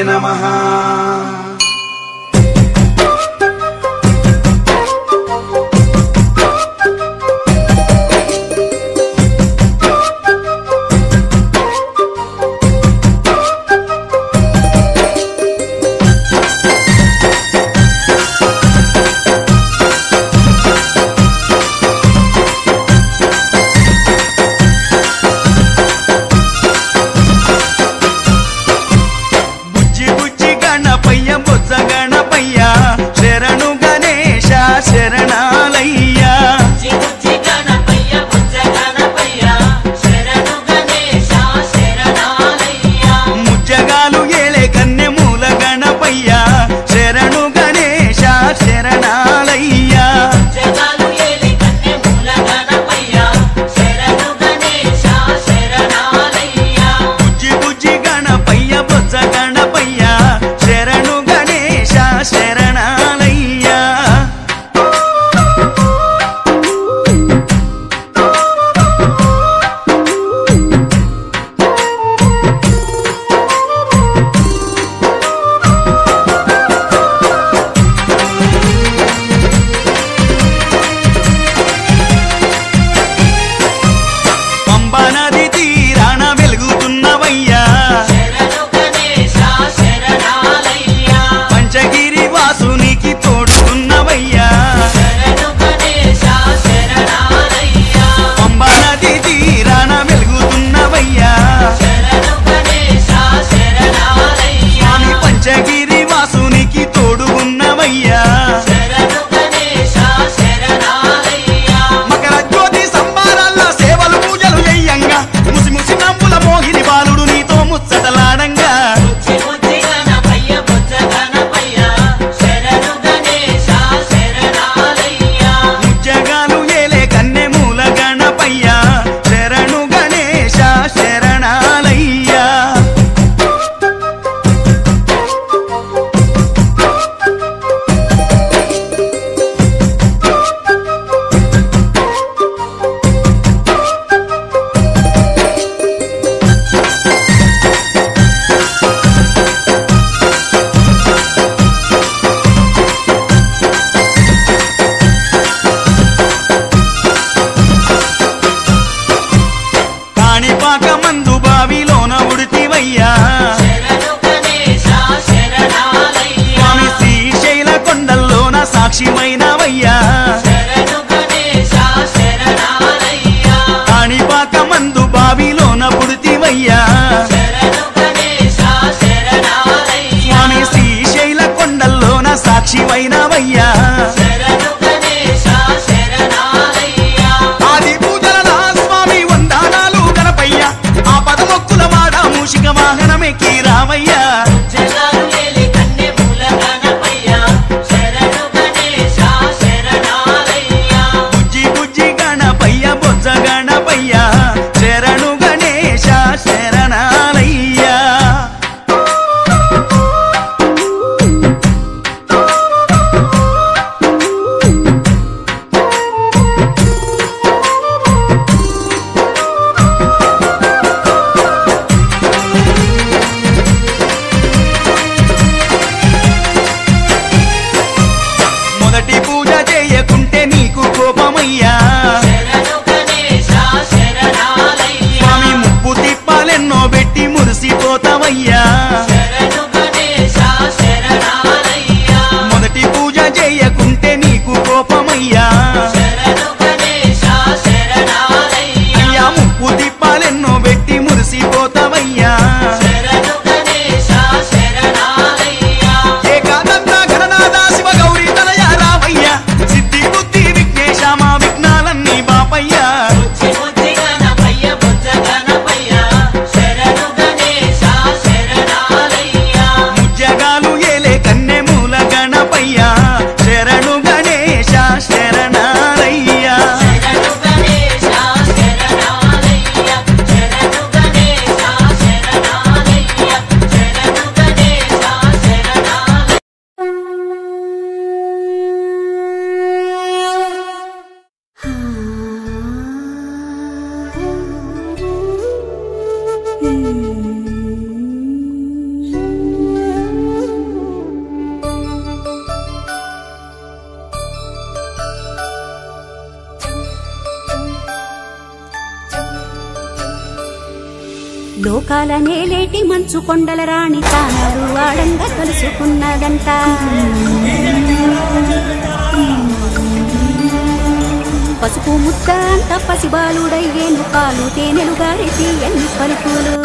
నమః. లోకాల నేలేటి మంచు కొండల రాణి తానాడు ఆడంగా కలుసుకున్నదంట. పసుపు ముద్ద అంత పసిబాలుడయ్యేను పాలు తేనెలు గారెతి ఎన్ని పలుకులు.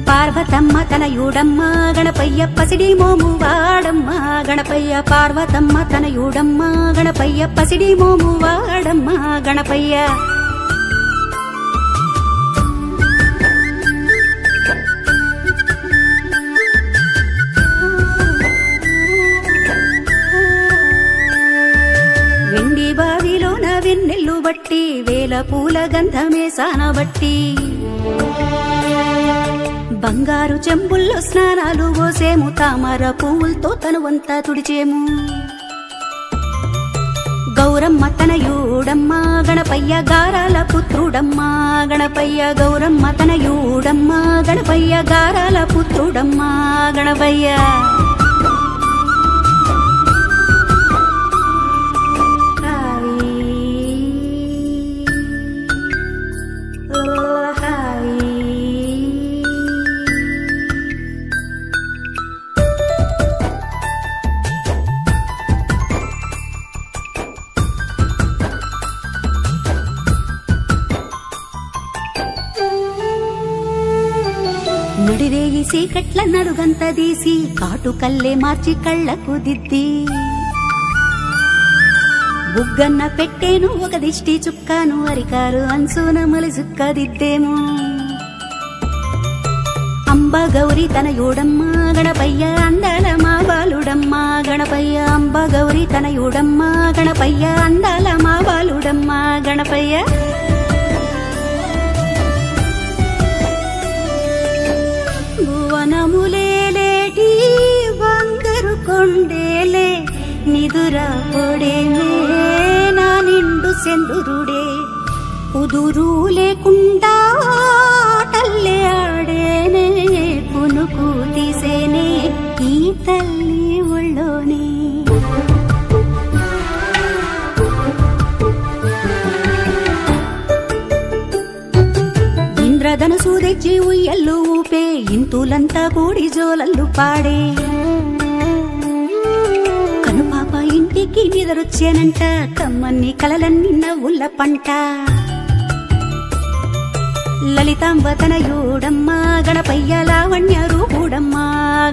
పార్వతమ్మ తనయుడమ్మ గణపయ్య పసిడి మోము వాడమ్మ గణపయ్య. పార్వతమ్మ తనయుడమ్మ గణపయ్య పసిడి మోము వాడమ్మ గణపయ్య. వెండి బావిలోన వెన్నెల్లు బట్టి వేల పూల గంధమే సానబట్టి బంగారు చెంబుల్లో స్నానాలు పోసేము తామర పువ్వులతో తనువంతా తుడిచేము. గౌరమ్మ తనయుడమ్మ గణపయ్య గారాల పుత్రుడమ్మ గణపయ్య. గౌరమ్మ తనయుడమ్మ గణపయ్య గారాల పుత్రుడమ్మ గణపయ్య. నడిరేయి సీకట్ల నలుగంత తీసి కాటు కల్లే మార్చి కళ్ళకు దిద్ది బుగ్గన్న పెట్టేను ఒక దిష్టి చుక్కాను అరికారు అంచున మలిసుక్క దిద్దేము. అంబ గౌరి తనయుడమ్మ గణపయ్య అందాల మా బాలుడమ్మ గణపయ్య. అంబ గౌరి తనయుడమ్మ గణపయ్య అందాల మా బాలుడమ్మ గణపయ్య. భువనములేటి బంగారు కొండేలే నిదురా పొడేమే నా నిండు సెందురుడే. కుదురు లేకుండా ఆటల్లే ఆడేనే పునుకు తీసేనే ఈ తల్లి ఒళ్ళోనే. ఇంద్రధనుసు తెచ్చి ఉయ్యల్లు ఊపే ఇంతులంతా కూడి జోలల్లు పాడే. కనుపాప ఇంటికి నిదరొచ్చేనంట కమ్మన్ని కలలన్నీ నవ్వుల పంట. లలితాంబ తనయుడమ్మ గణపయ్య లావణ్య రూపుడమ్మ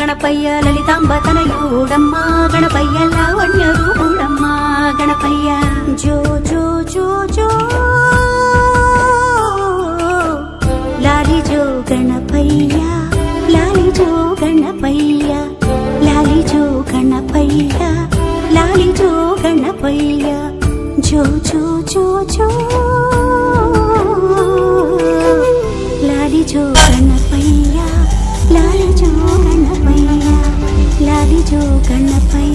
గణపయ్య. లలితాంబ తనయుడమ్మ గణపయ్య లావణ్య రూపుడమ్మ గణపయ్య. జో జో జో జో లాలి జో గణపయ్య లాలి జో గణపయ్య లాలి జో గణపయ్య లాలి జో గణపయ్య. జో జో జో జో లాలి జో గణపయ్య లాలి జో గణపయ్య లాలి జో గణపయ్య.